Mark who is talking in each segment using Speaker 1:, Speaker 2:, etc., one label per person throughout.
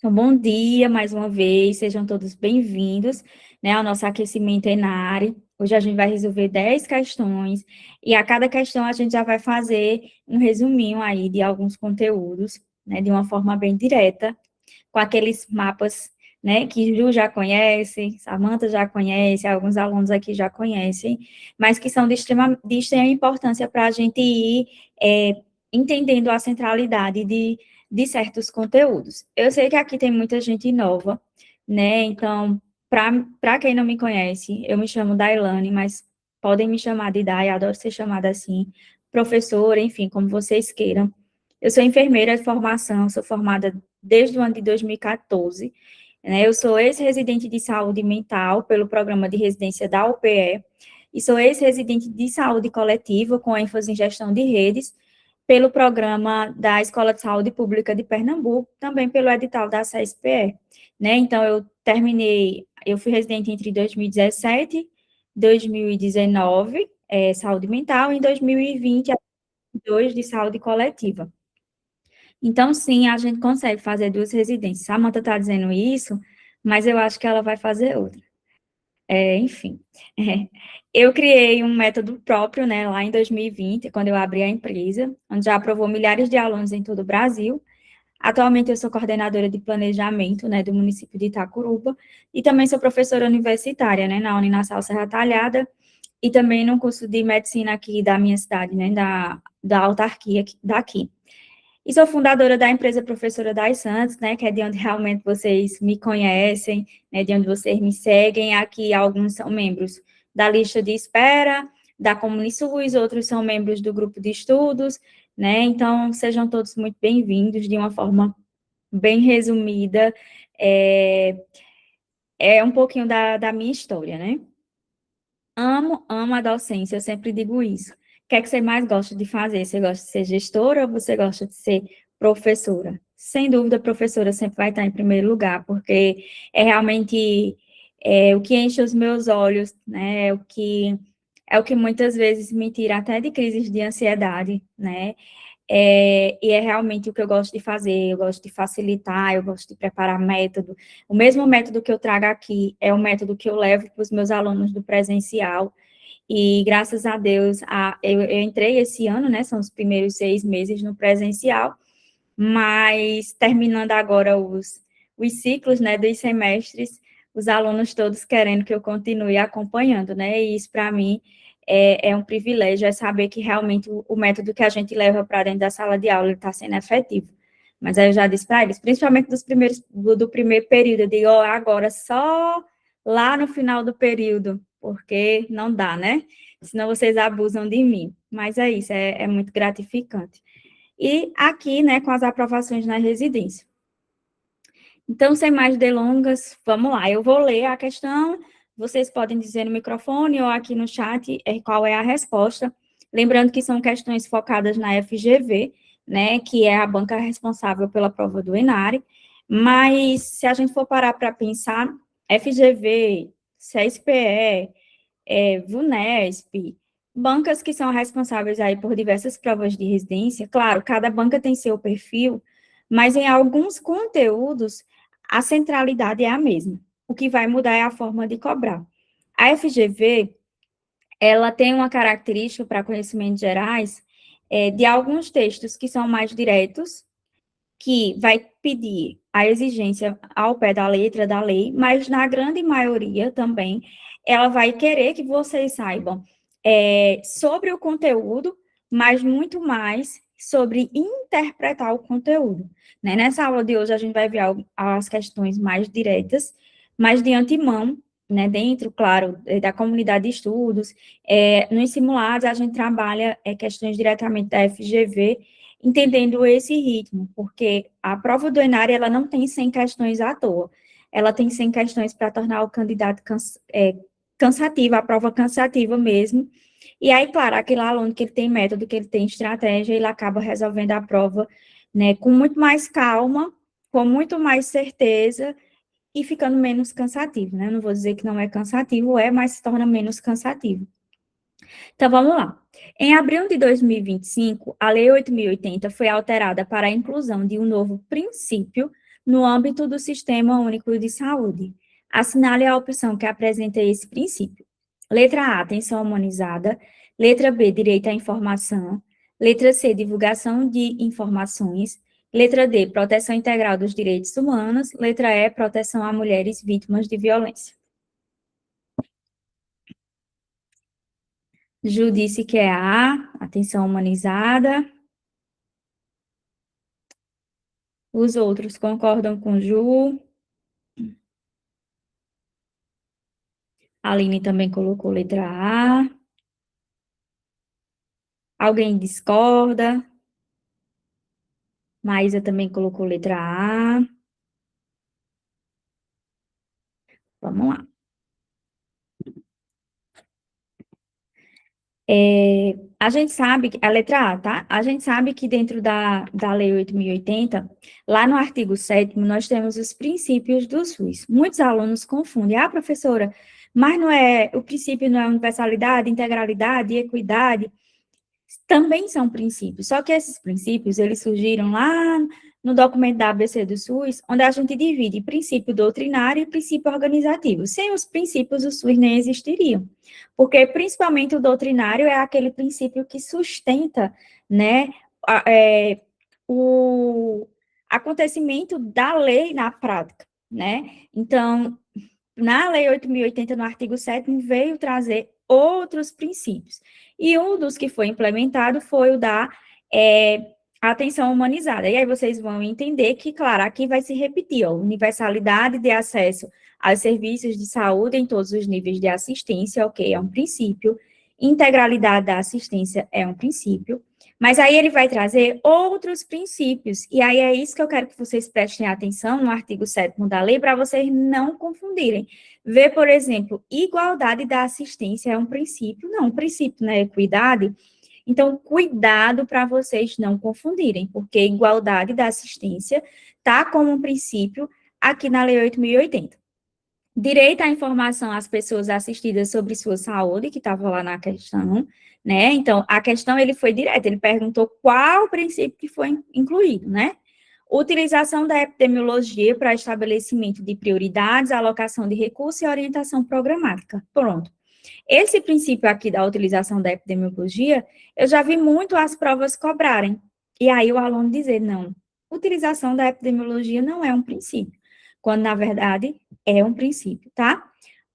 Speaker 1: Então, bom dia mais uma vez, sejam todos bem-vindos, né, ao nosso aquecimento Enare. Hoje a gente vai resolver 10 questões, e a cada questão a gente já vai fazer um resuminho aí de alguns conteúdos, né, de uma forma bem direta, com aqueles mapas, né, que Ju já conhece, Samantha já conhece, alguns alunos aqui já conhecem, mas que são de extrema importância para a gente ir entendendo a centralidade de certos conteúdos. Eu sei que aqui tem muita gente nova, né, então, para quem não me conhece, eu me chamo Dailane, mas podem me chamar de Dai, adoro ser chamada assim, professora, enfim, como vocês queiram. Eu sou enfermeira de formação, sou formada desde o ano de 2014, né? Eu sou ex-residente de saúde mental pelo programa de residência da UPE e sou ex-residente de saúde coletiva com ênfase em gestão de redes pelo programa da Escola de Saúde Pública de Pernambuco, também pelo edital da CSPE, né? Então eu fui residente entre 2017 e 2019, saúde mental, e em 2020 dois de saúde coletiva. Então, sim, a gente consegue fazer duas residências. A Samantha está dizendo isso, mas eu acho que ela vai fazer outra. Enfim, é, eu criei um método próprio, né, lá em 2020, quando eu abri a empresa, onde já aprovou milhares de alunos em todo o Brasil. Atualmente, eu sou coordenadora de planejamento, né, do município de Itacuruba, e também sou professora universitária, né, na Uninasal Serra Talhada, e também no curso de medicina aqui da minha cidade, né, da autarquia daqui. E sou fundadora da empresa Professora das Santos, né, que é de onde realmente vocês me conhecem, né, de onde vocês me seguem. Aqui alguns são membros da lista de espera, da ComuniSUS, outros são membros do grupo de estudos, né, então sejam todos muito bem-vindos, de uma forma bem resumida, é um pouquinho da minha história, né. Amo a docência, eu sempre digo isso. O que é que você mais gosta de fazer? Você gosta de ser gestora ou você gosta de ser professora? Sem dúvida, a professora sempre vai estar em primeiro lugar, porque é realmente o que enche os meus olhos, né? É o que muitas vezes me tira até de crises de ansiedade, né? E é realmente o que eu gosto de fazer, eu gosto de facilitar, eu gosto de preparar método. O mesmo método que eu trago aqui é o método que eu levo para os meus alunos do presencial, e graças a Deus, eu entrei esse ano, né, são os primeiros 6 meses no presencial, mas terminando agora os ciclos, né, dos semestres, os alunos todos querendo que eu continue acompanhando, né, e isso para mim é um privilégio, é saber que realmente o método que a gente leva para dentro da sala de aula está sendo efetivo. Mas aí eu já disse para eles, principalmente do primeiro período, eu digo, ó, agora só lá no final do período, porque não dá, né? Senão vocês abusam de mim. Mas é isso, é muito gratificante. E aqui, né, com as aprovações na residência. Então, sem mais delongas, vamos lá. Eu vou ler a questão, vocês podem dizer no microfone ou aqui no chat qual é a resposta. Lembrando que são questões focadas na FGV, né, que é a banca responsável pela prova do Enare, mas se a gente for parar para pensar, FGV, CSPE, VUNESP, bancas que são responsáveis aí por diversas provas de residência, claro, cada banca tem seu perfil, mas em alguns conteúdos a centralidade é a mesma. O que vai mudar é a forma de cobrar. A FGV, ela tem uma característica para conhecimentos gerais de alguns textos que são mais diretos, que vai pedir a exigência ao pé da letra da lei, mas na grande maioria também, ela vai querer que vocês saibam sobre o conteúdo, mas muito mais sobre interpretar o conteúdo. Né? Nessa aula de hoje, a gente vai ver as questões mais diretas, mas de antemão, né, dentro, claro, da comunidade de estudos, nos simulados, a gente trabalha questões diretamente da FGV, entendendo esse ritmo, porque a prova do Enare, ela não tem 100 questões à toa, ela tem 100 questões para tornar o candidato cansativa, a prova cansativa mesmo, e aí, claro, aquele aluno que ele tem método, que ele tem estratégia, ele acaba resolvendo a prova, né, com muito mais calma, com muito mais certeza, e ficando menos cansativo, né, não vou dizer que não é cansativo, mas se torna menos cansativo. Então, vamos lá. Em abril de 2025, a Lei 8.080 foi alterada para a inclusão de um novo princípio no âmbito do Sistema Único de Saúde. Assinale a opção que apresenta esse princípio. Letra A, atenção humanizada. Letra B, direito à informação. Letra C, divulgação de informações. Letra D, proteção integral dos direitos humanos. Letra E, proteção a mulheres vítimas de violência. Ju disse que é a atenção humanizada. Os outros concordam com Ju. A Aline também colocou letra A. Alguém discorda? Maísa também colocou letra A. Vamos lá. A gente sabe, a letra A, tá? A gente sabe que dentro da Lei 8.080, lá no artigo 7º, nós temos os princípios do SUS. Muitos alunos confundem. Ah, professora, mas o princípio não é universalidade, integralidade e equidade? Também são princípios, só que esses princípios, eles surgiram lá no documento da ABC do SUS, onde a gente divide princípio doutrinário e princípio organizativo. Sem os princípios, o SUS nem existiria, porque principalmente o doutrinário é aquele princípio que sustenta, né, o acontecimento da lei na prática, né? Então, na Lei 8.080, no artigo 7º, veio trazer outros princípios. E um dos que foi implementado foi o da atenção humanizada. E aí vocês vão entender que, claro, aqui vai se repetir, ó, universalidade de acesso aos serviços de saúde em todos os níveis de assistência, ok, é um princípio. Integralidade da assistência é um princípio. Mas aí ele vai trazer outros princípios, e aí é isso que eu quero que vocês prestem atenção no artigo 7º da lei, para vocês não confundirem. Ver, por exemplo, igualdade da assistência é um princípio, não, um princípio, né, equidade. Então, cuidado para vocês não confundirem, porque igualdade da assistência está como um princípio aqui na Lei 8.080. Direito à informação às pessoas assistidas sobre sua saúde, que estava lá na questão, né? Então, a questão, ele foi direto, ele perguntou qual princípio que foi incluído, né? Utilização da epidemiologia para estabelecimento de prioridades, alocação de recursos e orientação programática. Pronto. Esse princípio aqui da utilização da epidemiologia, eu já vi muito as provas cobrarem. E aí o aluno dizer, não, utilização da epidemiologia não é um princípio, quando, na verdade, é um princípio, tá?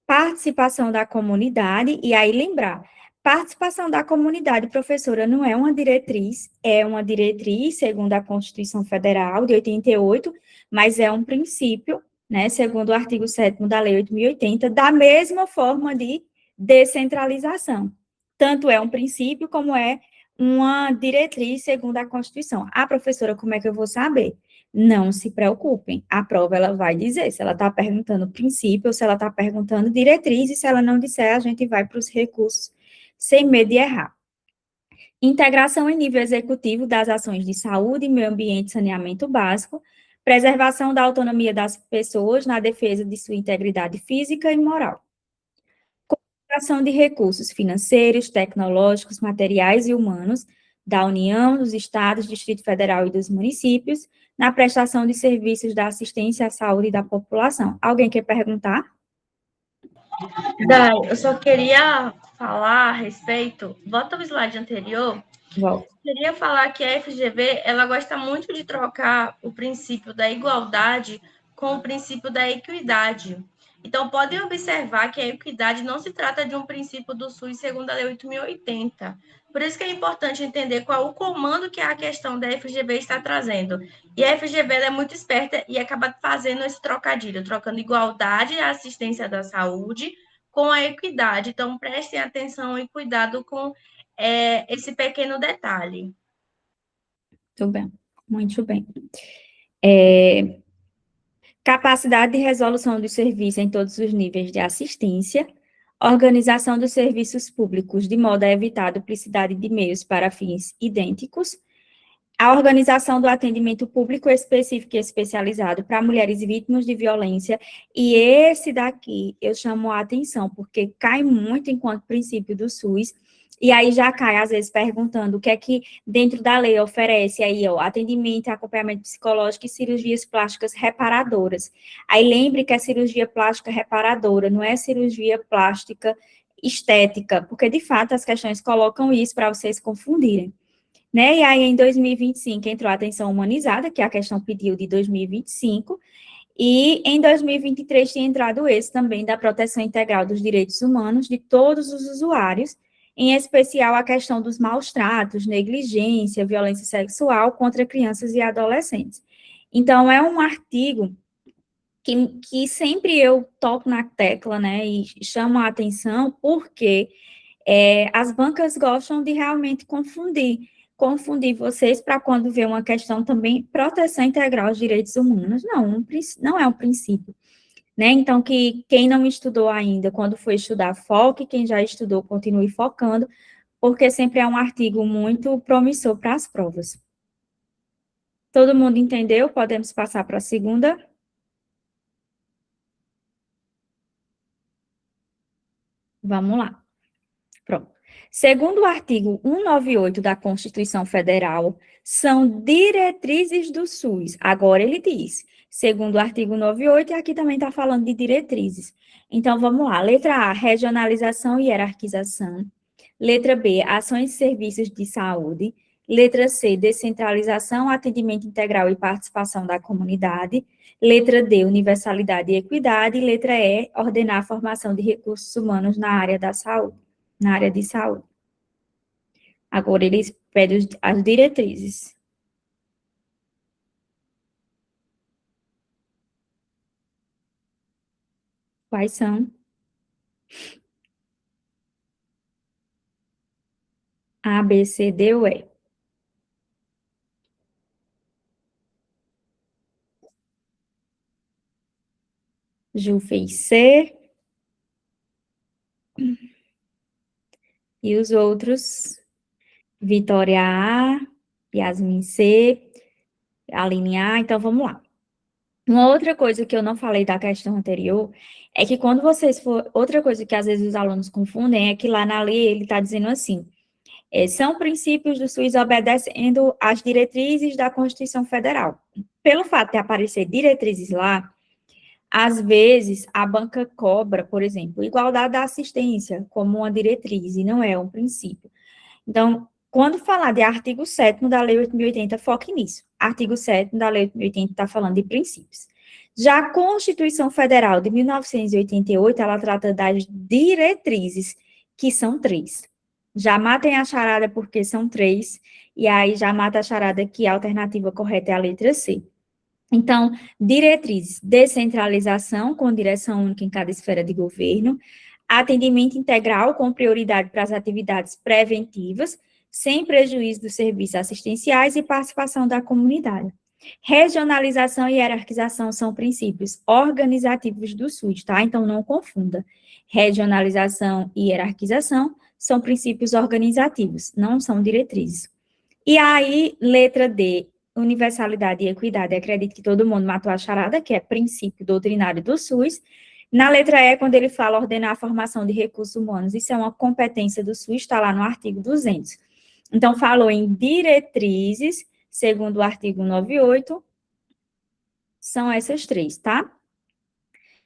Speaker 1: Participação da comunidade, e aí lembrar, participação da comunidade, professora, não é uma diretriz, é uma diretriz, segundo a Constituição Federal de 88, mas é um princípio, né, segundo o artigo 7º da Lei 8.080, da mesma forma de descentralização. Tanto é um princípio como é uma diretriz segundo a Constituição. Ah, professora, como é que eu vou saber? Não se preocupem, a prova ela vai dizer se ela está perguntando princípio ou se ela está perguntando diretriz, e se ela não disser, a gente vai para os recursos sem medo de errar. Integração em nível executivo das ações de saúde, meio ambiente e saneamento básico, preservação da autonomia das pessoas na defesa de sua integridade física e moral. Concentração de recursos financeiros, tecnológicos, materiais e humanos da União, dos Estados, Distrito Federal e dos municípios, na prestação de serviços da assistência à saúde da população. Alguém quer perguntar?
Speaker 2: Dai, eu só queria falar a respeito, bota o slide anterior.
Speaker 1: Volto.
Speaker 2: Queria falar que a FGV, ela gosta muito de trocar o princípio da igualdade com o princípio da equidade. Então, podem observar que a equidade não se trata de um princípio do SUS segundo a Lei 8.080. Por isso que é importante entender qual o comando que a questão da FGV está trazendo. E a FGV é muito esperta e acaba fazendo esse trocadilho, trocando igualdade e assistência da saúde com a equidade. Então, prestem atenção e cuidado com esse pequeno detalhe.
Speaker 1: Muito bem, muito bem. Capacidade de resolução dos serviços em todos os níveis de assistência, organização dos serviços públicos de modo a evitar a duplicidade de meios para fins idênticos, a organização do atendimento público específico e especializado para mulheres vítimas de violência, e esse daqui eu chamo a atenção, porque cai muito enquanto princípio do SUS, E aí já cai, às vezes, perguntando o que é que dentro da lei oferece aí, ó, atendimento, acompanhamento psicológico e cirurgias plásticas reparadoras. Aí lembre que é cirurgia plástica reparadora, não é cirurgia plástica estética, porque de fato as questões colocam isso para vocês confundirem. Né? E aí, em 2025, entrou a atenção humanizada, que a questão pediu de 2025, e em 2023 tinha entrado esse também da proteção integral dos direitos humanos de todos os usuários, em especial a questão dos maus tratos, negligência, violência sexual contra crianças e adolescentes. Então, é um artigo que sempre eu toco na tecla, né, e chamo a atenção, porque as bancas gostam de realmente confundir vocês para quando vê uma questão também, proteção integral aos direitos humanos. Não é um princípio. Né? Então, que quem não estudou ainda, quando for estudar, foque, quem já estudou, continue focando, porque sempre é um artigo muito promissor para as provas. Todo mundo entendeu? Podemos passar para a segunda? Vamos lá. Pronto. Segundo o artigo 198 da Constituição Federal, são diretrizes do SUS. Agora ele diz, segundo o artigo 98, e aqui também está falando de diretrizes. Então, vamos lá. Letra A, regionalização e hierarquização. Letra B, ações e serviços de saúde. Letra C, descentralização, atendimento integral e participação da comunidade. Letra D, universalidade e equidade. Letra E, ordenar a formação de recursos humanos na área da saúde, na área de saúde. Agora, eles pedem as diretrizes. Quais são? A, B, C, D ou E? Ju fez C. E os outros? Vitória A, Yasmin C, Aline A. Então, vamos lá. Uma outra coisa que eu não falei da questão anterior é que quando vocês for. Outra coisa que às vezes os alunos confundem é que lá na lei ele está dizendo assim: são princípios do SUS obedecendo às diretrizes da Constituição Federal. Pelo fato de aparecer diretrizes lá, às vezes a banca cobra, por exemplo, igualdade da assistência como uma diretriz, e não é um princípio. Então, quando falar de artigo 7º da Lei 8.080, foque nisso. Artigo 7º da Lei 8.080 está falando de princípios. Já a Constituição Federal de 1988, ela trata das diretrizes, que são 3. Já matem a charada porque são 3, e aí já mata a charada que a alternativa correta é a letra C. Então, diretrizes, descentralização com direção única em cada esfera de governo, atendimento integral com prioridade para as atividades preventivas, sem prejuízo dos serviços assistenciais e participação da comunidade. Regionalização e hierarquização são princípios organizativos do SUS, tá? Então, não confunda. Regionalização e hierarquização são princípios organizativos, não são diretrizes. E aí, letra D, universalidade e equidade, acredito que todo mundo matou a charada, que é princípio doutrinário do SUS. Na letra E, quando ele fala ordenar a formação de recursos humanos, isso é uma competência do SUS, está lá no artigo 200. Então, falou em diretrizes, segundo o artigo 98, são essas 3, tá?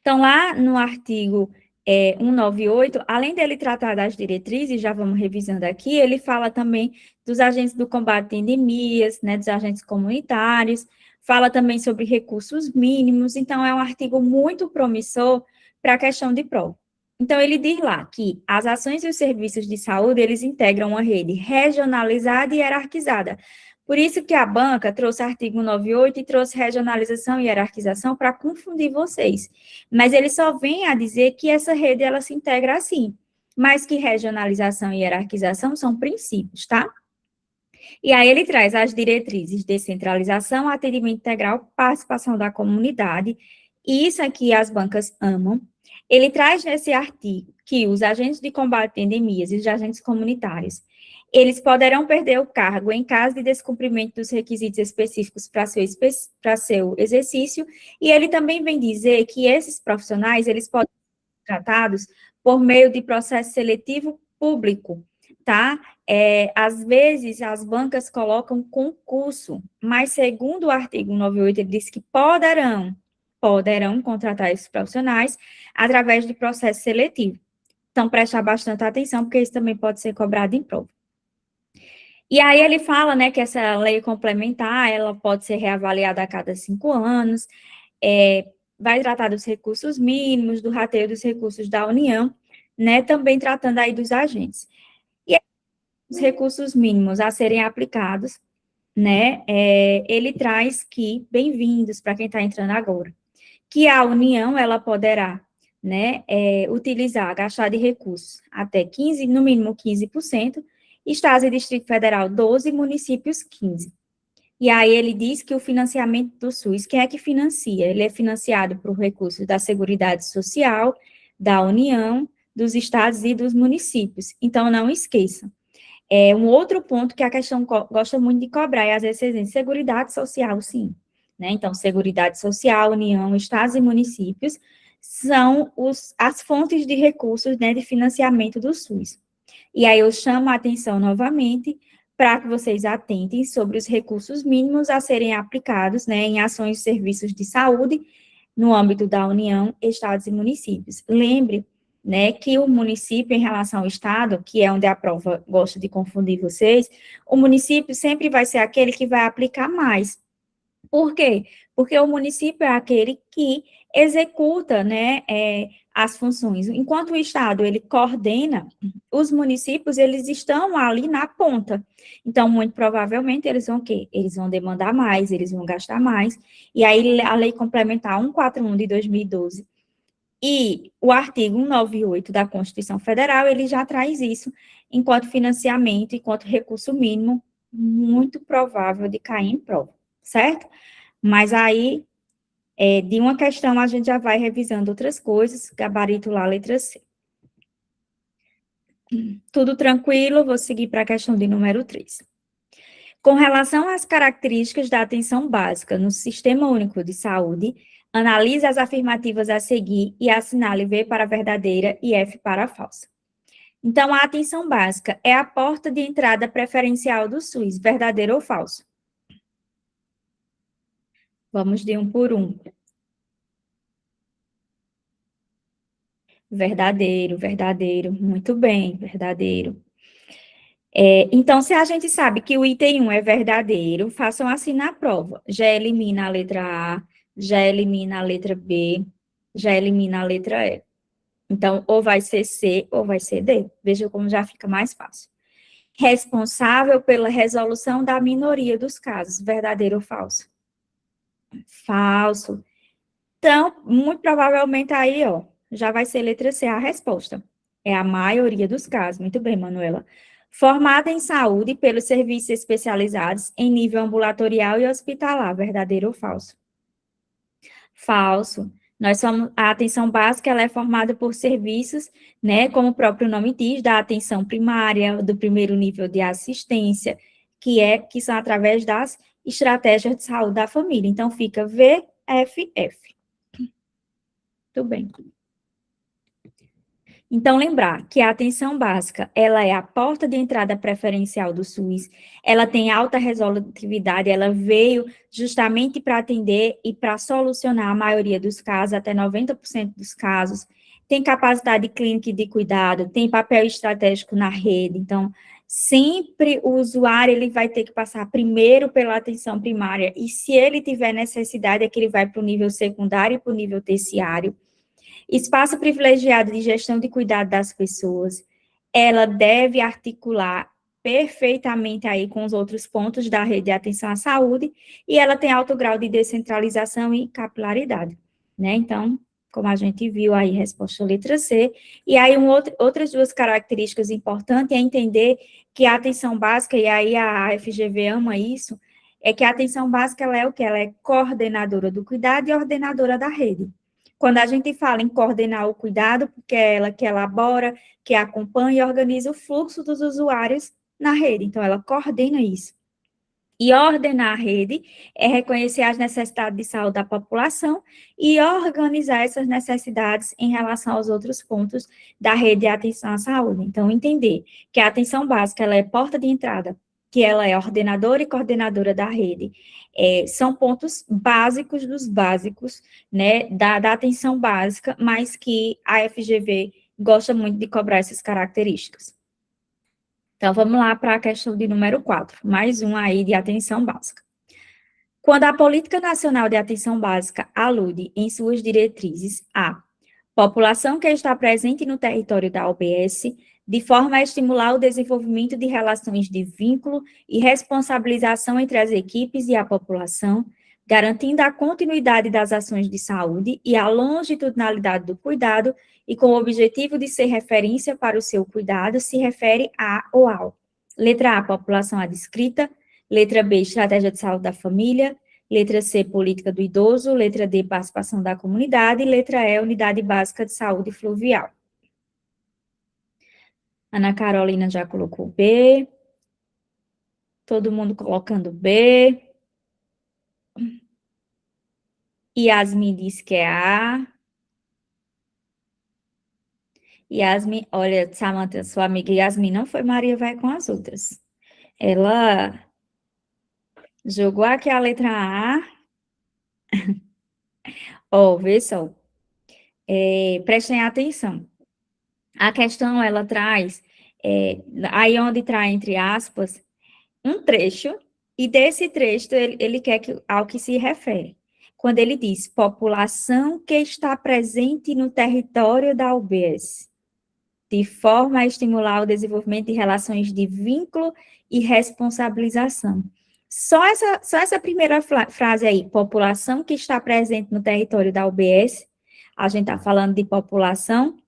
Speaker 1: Então, lá no artigo 198, além dele tratar das diretrizes, já vamos revisando aqui, ele fala também dos agentes do combate a endemias, né, dos agentes comunitários, fala também sobre recursos mínimos, então é um artigo muito promissor para a questão de prova. Então, ele diz lá que as ações e os serviços de saúde, eles integram uma rede regionalizada e hierarquizada. Por isso que a banca trouxe artigo 198 e trouxe regionalização e hierarquização para confundir vocês. Mas ele só vem a dizer que essa rede, ela se integra assim, mas que regionalização e hierarquização são princípios, tá? E aí ele traz as diretrizes, descentralização, atendimento integral, participação da comunidade, e isso aqui as bancas amam. Ele traz nesse artigo que os agentes de combate a endemias e os agentes comunitários, eles poderão perder o cargo em caso de descumprimento dos requisitos específicos para seu exercício, e ele também vem dizer que esses profissionais, eles podem ser tratados por meio de processo seletivo público, tá? Às vezes, as bancas colocam concurso, mas segundo o artigo 98, ele diz que poderão contratar esses profissionais através de processo seletivo. Então, prestar bastante atenção, porque isso também pode ser cobrado em prova. E aí ele fala, né, que essa lei complementar, ela pode ser reavaliada a cada 5 anos, vai tratar dos recursos mínimos, do rateio dos recursos da União, né, também tratando aí dos agentes. E os recursos mínimos a serem aplicados, né, ele traz que, bem-vindos para quem está entrando agora, que a União, ela poderá, né, utilizar, gastar de recursos até 15, no mínimo 15%, Estados e Distrito Federal 12, municípios 15. E aí ele diz que o financiamento do SUS, quem é que financia? Ele é financiado por recursos da Seguridade Social, da União, dos estados e dos municípios. Então, não esqueça. Um outro ponto que a questão gosta muito de cobrar, e às vezes vocês dizem, Seguridade Social, sim. Né? Então, Seguridade Social, União, estados e municípios são as fontes de recursos, né, de financiamento do SUS. E aí eu chamo a atenção novamente para que vocês atentem sobre os recursos mínimos a serem aplicados, né, em ações e serviços de saúde no âmbito da União, estados e municípios. Lembre, né, que o município, em relação ao estado, que é onde a prova gosta de confundir vocês, o município sempre vai ser aquele que vai aplicar mais. Por quê? Porque o município é aquele que executa, né, as funções. Enquanto o Estado, ele coordena, os municípios, eles estão ali na ponta. Então, muito provavelmente, eles vão o quê? Eles vão demandar mais, eles vão gastar mais. E aí, a Lei Complementar 141 de 2012 e o artigo 198 da Constituição Federal, ele já traz isso enquanto financiamento, enquanto recurso mínimo, muito provável de cair em prova, certo? Mas aí, de uma questão, a gente já vai revisando outras coisas, gabarito lá, letra C. Tudo tranquilo, vou seguir para a questão de número 3. Com relação às características da atenção básica no Sistema Único de Saúde, analise as afirmativas a seguir e assinale V para a verdadeira e F para a falsa. Então, a atenção básica é a porta de entrada preferencial do SUS, verdadeiro ou falso? Vamos de um por um. Verdadeiro, verdadeiro, muito bem, verdadeiro. Então, se a gente sabe que o item 1 é verdadeiro, façam assim na prova. Já elimina a letra A, já elimina a letra B, já elimina a letra E. Então, ou vai ser C ou vai ser D. Veja como já fica mais fácil. Responsável pela resolução da minoria dos casos, verdadeiro ou falso? Falso. Então, muito provavelmente aí, ó, já vai ser letra C a resposta. É a maioria dos casos. Muito bem, Manuela. Formada em saúde pelos serviços especializados em nível ambulatorial e hospitalar, verdadeiro ou falso? Falso. A atenção básica, ela é formada por serviços, né, como o próprio nome diz, da atenção primária, do primeiro nível de assistência, que são através das estratégias de saúde da família. Então, fica VFF. Tudo bem. Então, lembrar que a atenção básica, ela é a porta de entrada preferencial do SUS, ela tem alta resolutividade, ela veio justamente para atender e para solucionar a maioria dos casos, até 90% dos casos, tem capacidade clínica e de cuidado, tem papel estratégico na rede, então, sempre o usuário, ele vai ter que passar primeiro pela atenção primária, e se ele tiver necessidade, é que ele vai para o nível secundário e para o nível terciário. Espaço privilegiado de gestão de cuidado das pessoas, ela deve articular perfeitamente aí com os outros pontos da rede de atenção à saúde, e ela tem alto grau de descentralização e capilaridade, né? Então, como a gente viu aí, resposta letra C. E aí, outras duas características importantes é entender que a atenção básica, e aí a FGV ama isso, é que a atenção básica, ela é o quê? Ela é coordenadora do cuidado e ordenadora da rede. Quando a gente fala em coordenar o cuidado, porque é ela que elabora, que acompanha e organiza o fluxo dos usuários na rede. Então, ela coordena isso. E ordenar a rede é reconhecer as necessidades de saúde da população e organizar essas necessidades em relação aos outros pontos da rede de atenção à saúde. Então, entender que a atenção básica ela é porta de entrada, que ela é ordenadora e coordenadora da rede, são pontos básicos dos básicos, né, da atenção básica, mas que a FGV gosta muito de cobrar essas características. Então, vamos lá para a questão de número 4, mais um aí de atenção básica. Quando a Política Nacional de Atenção Básica alude em suas diretrizes a população que está presente no território da OBS, de forma a estimular o desenvolvimento de relações de vínculo e responsabilização entre as equipes e a população, garantindo a continuidade das ações de saúde e a longitudinalidade do cuidado, e com o objetivo de ser referência para o seu cuidado, se refere a ou ao. Letra A, população adscrita. Letra B, estratégia de saúde da família. Letra C, política do idoso. Letra D, participação da comunidade. Letra E, unidade básica de saúde fluvial. Ana Carolina já colocou B. Todo mundo colocando B. Yasmin disse que é A. Yasmin, olha, Samantha, sua amiga Yasmin não foi Maria vai com as outras. Ela jogou aqui a letra A. Ó, vê só. Prestem atenção. A questão, ela traz, aí onde traz, entre aspas, um trecho, e desse trecho ele quer ao que se refere. Quando ele diz, população que está presente no território da UBS, de forma a estimular o desenvolvimento de relações de vínculo e responsabilização. Só essa primeira frase aí, população que está presente no território da UBS, a gente está falando de população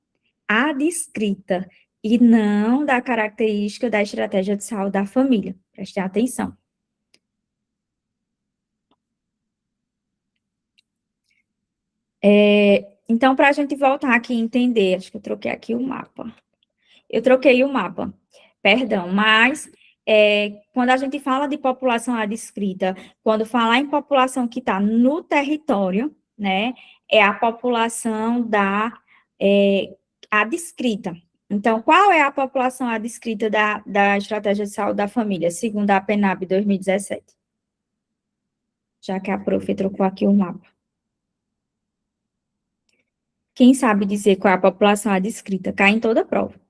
Speaker 1: adscrita, e não da característica da estratégia de saúde da família. Prestem atenção. Então, para a gente voltar aqui e entender, acho que eu troquei aqui o mapa. Eu troquei o mapa, perdão, mas quando a gente fala de população adscrita, quando falar em população que está no território, né, é a população adscrita. Então, qual é a população adscrita da Estratégia de Saúde da Família, segundo a PNAB 2017? Já que a prof trocou aqui o mapa. Quem sabe dizer qual é a população adscrita? Cai em toda a prova.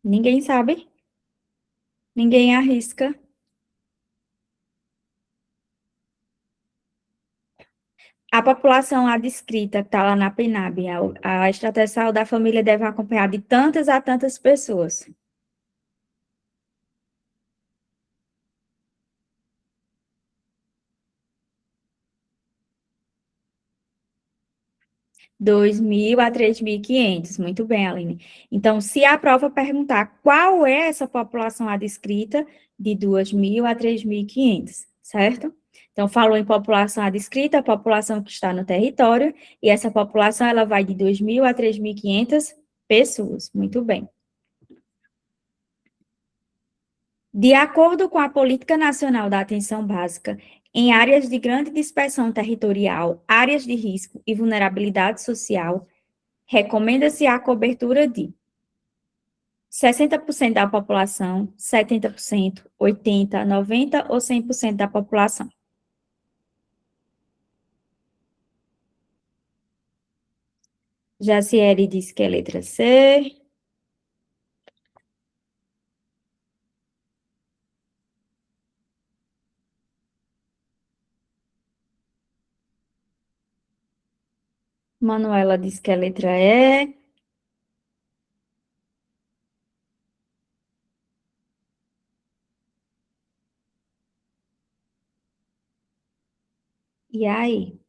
Speaker 1: Ninguém sabe? Ninguém arrisca? A população adscrita que está lá na PNAB, a Estratégia de Saúde da Família deve acompanhar de tantas a tantas pessoas. Dois mil a 3.500, muito bem, Aline. Então, se a prova perguntar qual é essa população adscrita, de 2.000 a 3.500, certo? Então, falou em população adscrita, a população que está no território, e essa população, ela vai de 2.000 a 3.500 pessoas, muito bem. De acordo com a Política Nacional da Atenção Básica, em áreas de grande dispersão territorial, áreas de risco e vulnerabilidade social, recomenda-se a cobertura de 60% da população, 70%, 80%, 90% ou 100% da população. Jaciele disse que é letra C. Manuela disse que é letra E. E aí?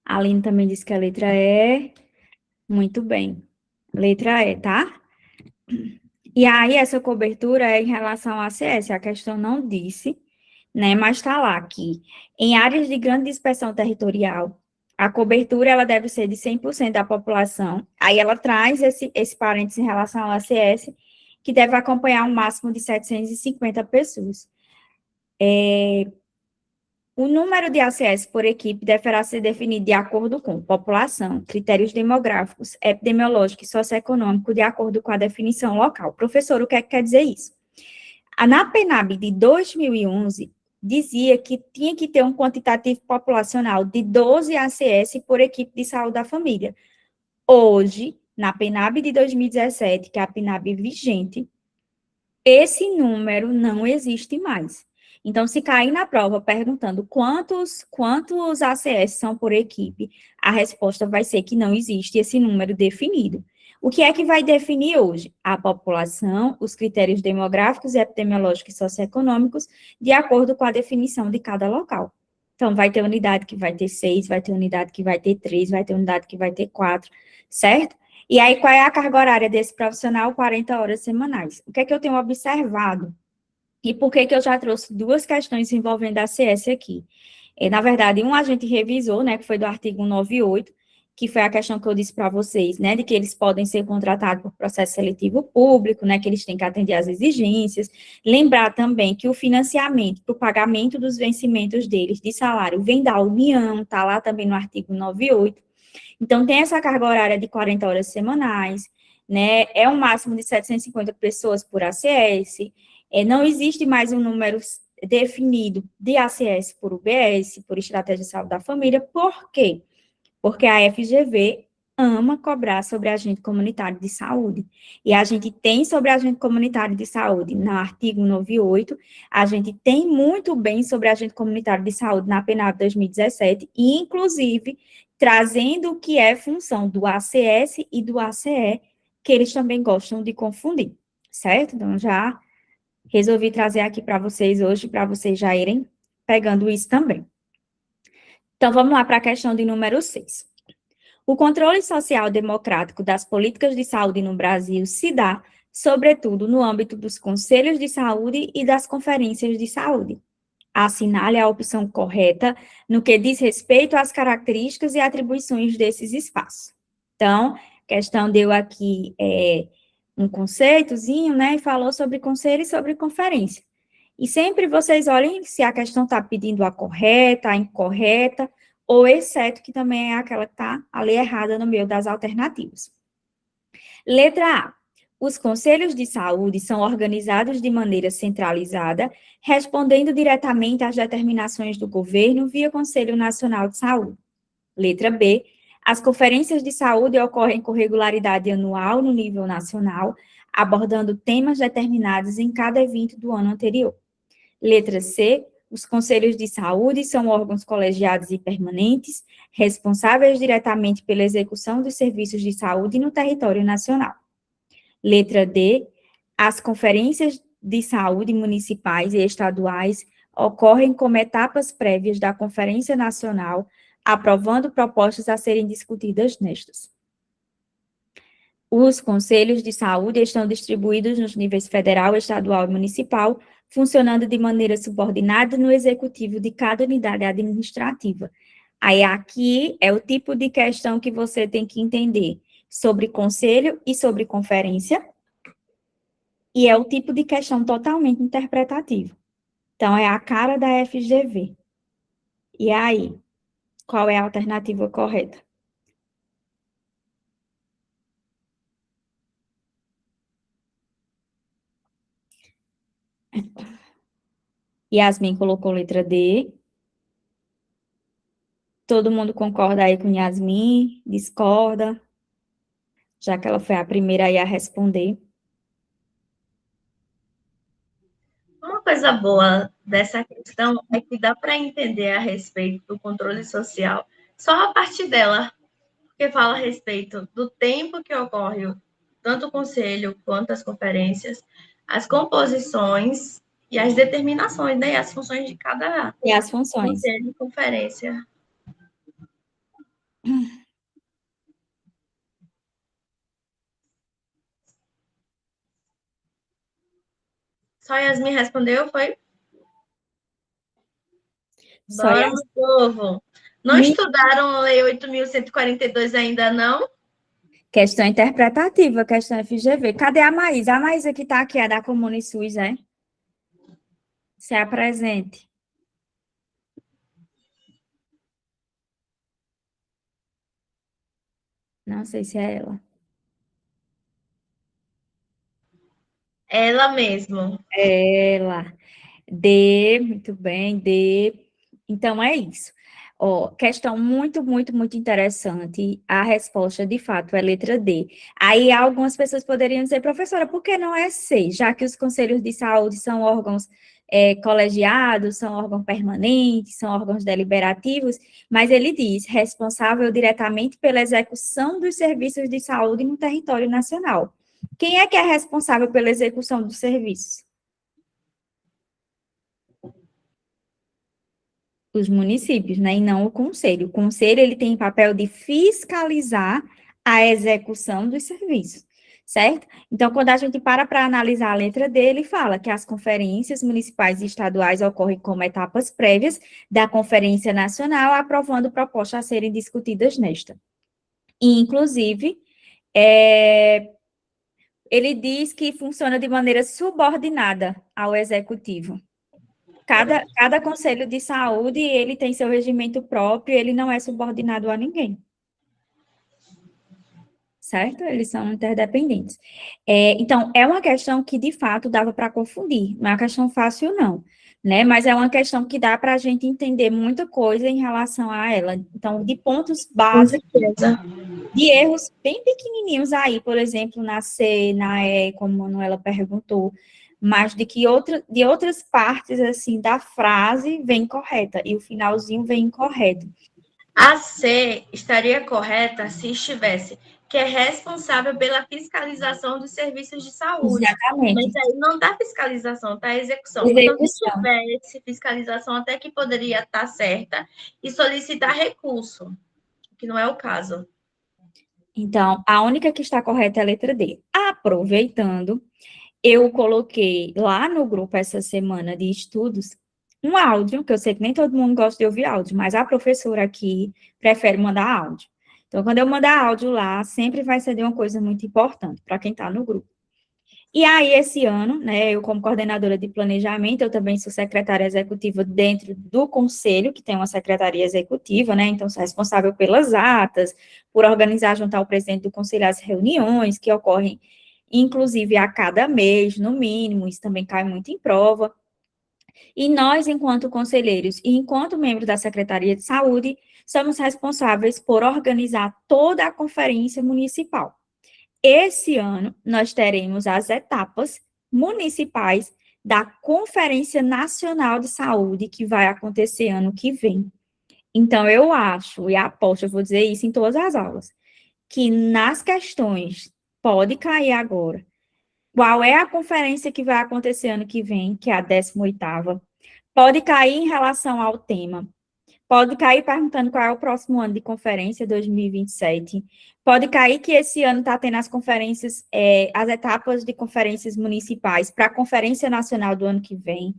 Speaker 1: A Aline também disse que é letra E. Muito bem. Letra E, tá? E aí, essa cobertura é em relação ao ACS, a questão não disse, né, mas está lá que em áreas de grande dispersão territorial, A cobertura, ela deve ser de 100% da população. Aí ela traz esse parênteses em relação ao ACS, que deve acompanhar um máximo de 750 pessoas. O número de ACS por equipe deverá ser definido de acordo com população, critérios demográficos, epidemiológico e socioeconômico, de acordo com a definição local. Professor, o que é que quer dizer isso? Na PNAB de 2011, dizia que tinha que ter um quantitativo populacional de 12 ACS por equipe de saúde da família. Hoje, na PNAB de 2017, que é a PNAB vigente, esse número não existe mais. Então, se cair na prova perguntando quantos ACS são por equipe, a resposta vai ser que não existe esse número definido. O que é que vai definir hoje? A população, os critérios demográficos, epidemiológicos e socioeconômicos, de acordo com a definição de cada local. Então, vai ter unidade que vai ter 6, vai ter unidade que vai ter 3, vai ter unidade que vai ter 4, certo? E aí, qual é a carga horária desse profissional? 40 horas semanais. O que é que eu tenho observado? E por que que eu já trouxe duas questões envolvendo a CS aqui? Na verdade, um a gente revisou, né, que foi do artigo 198, que foi a questão que eu disse para vocês, né, de que eles podem ser contratados por processo seletivo público, né, que eles têm que atender às exigências. Lembrar também que o financiamento para o pagamento dos vencimentos deles de salário vem da União, está lá também no artigo 98. Então, tem essa carga horária de 40 horas semanais, né? É um máximo de 750 pessoas por ACS. Não existe mais um número definido de ACS por UBS, por Estratégia de Saúde da Família. Por quê? Porque a FGV ama cobrar sobre agente comunitário de saúde. E a gente tem sobre agente comunitário de saúde no artigo 98, a gente tem muito bem sobre agente comunitário de saúde na PNAB 2017, e inclusive trazendo o que é função do ACS e do ACE, que eles também gostam de confundir, certo? Então, já resolvi trazer aqui para vocês hoje, para vocês já irem pegando isso também. Então, vamos lá para a questão de número 6. O controle social democrático das políticas de saúde no Brasil se dá, sobretudo, no âmbito dos conselhos de saúde e das conferências de saúde. Assinale a opção correta no que diz respeito às características e atribuições desses espaços. Então, a questão deu aqui um conceitozinho, né, e falou sobre conselho e sobre conferência. E sempre vocês olhem se a questão está pedindo a correta, a incorreta, ou exceto, que também é aquela que está ali errada no meio das alternativas. Letra A. Os conselhos de saúde são organizados de maneira centralizada, respondendo diretamente às determinações do governo via Conselho Nacional de Saúde. Letra B. As conferências de saúde ocorrem com regularidade anual no nível nacional, abordando temas determinados em cada evento do ano anterior. Letra C. Os conselhos de saúde são órgãos colegiados e permanentes, responsáveis diretamente pela execução dos serviços de saúde no território nacional. Letra D. As conferências de saúde municipais e estaduais ocorrem como etapas prévias da Conferência Nacional, aprovando propostas a serem discutidas nestas. Os conselhos de saúde estão distribuídos nos níveis federal, estadual e municipal, funcionando de maneira subordinada no executivo de cada unidade administrativa. Aí, aqui é o tipo de questão que você tem que entender sobre conselho e sobre conferência, e é o tipo de questão totalmente interpretativo. Então, é a cara da FGV. E aí, qual é a alternativa correta? Yasmin colocou letra D. Todo mundo concorda aí com Yasmin? Discorda? Já que ela foi a primeira aí a responder.
Speaker 2: Uma coisa boa dessa questão é que dá para entender a respeito do controle social só a partir dela, porque fala a respeito do tempo que ocorre tanto o conselho quanto as conferências, as composições e as determinações, né, e as funções de cada
Speaker 1: E as funções.
Speaker 2: conselho e conferência. Só Yasmin respondeu, foi?
Speaker 1: Só
Speaker 2: Bora,
Speaker 1: Yas...
Speaker 2: meu povo! Não estudaram a Lei 8.142 ainda, não?
Speaker 1: Questão interpretativa, questão FGV. Cadê a Maísa? A Maísa que está aqui, é da Comunisus, é? Se apresente. Não sei se é ela.
Speaker 2: Ela mesmo.
Speaker 1: Ela. D, muito bem, D. Então, é isso. Ó, questão muito, muito, muito interessante. A resposta, de fato, é letra D. Aí, algumas pessoas poderiam dizer, professora, por que não é C? Já que os conselhos de saúde são órgãos colegiados, são órgãos permanentes, são órgãos deliberativos, mas ele diz, responsável diretamente pela execução dos serviços de saúde no território nacional. Quem é que é responsável pela execução dos serviços? Os municípios, né, e não o conselho. O conselho, ele tem o papel de fiscalizar a execução dos serviços, certo? Então, quando a gente para analisar a letra dele, fala que as conferências municipais e estaduais ocorrem como etapas prévias da Conferência Nacional, aprovando propostas a serem discutidas nesta. E, inclusive, ele diz que funciona de maneira subordinada ao executivo. Cada conselho de saúde, ele tem seu regimento próprio, ele não é subordinado a ninguém. Certo? Eles são interdependentes. Então, é uma questão que, de fato, dava para confundir. Não é uma questão fácil, não. Né? Mas é uma questão que dá para a gente entender muita coisa em relação a ela. Então, de pontos básicos, de erros bem pequenininhos aí, por exemplo, na C, na E, como a Manuela perguntou, mas de outras partes, assim, da frase vem correta, e o finalzinho vem incorreto.
Speaker 2: A C estaria correta se estivesse que é responsável pela fiscalização dos serviços de saúde.
Speaker 1: Exatamente.
Speaker 2: Mas aí não está fiscalização, está execução. Então, se tivesse fiscalização, até que poderia estar certa e solicitar recurso, que não é o caso.
Speaker 1: Então, a única que está correta é a letra D. Aproveitando, eu coloquei lá no grupo essa semana de estudos um áudio, que eu sei que nem todo mundo gosta de ouvir áudio, mas a professora aqui prefere mandar áudio. Então, quando eu mandar áudio lá, sempre vai ser de uma coisa muito importante para quem está no grupo. E aí, esse ano, né, eu como coordenadora de planejamento, eu também sou secretária executiva dentro do conselho, que tem uma secretaria executiva, né, então sou responsável pelas atas, por organizar, juntar o presidente do conselho às reuniões que ocorrem, inclusive, a cada mês, no mínimo, isso também cai muito em prova. E nós, enquanto conselheiros e enquanto membros da Secretaria de Saúde, somos responsáveis por organizar toda a conferência municipal. Esse ano, nós teremos as etapas municipais da Conferência Nacional de Saúde, que vai acontecer ano que vem. Então, eu acho, e aposto, eu vou dizer isso em todas as aulas, que nas questões, pode cair agora, qual é a conferência que vai acontecer ano que vem, que é a 18ª, pode cair em relação ao tema, pode cair perguntando qual é o próximo ano de conferência, 2027. Pode cair que esse ano está tendo as conferências, as etapas de conferências municipais para a Conferência Nacional do ano que vem.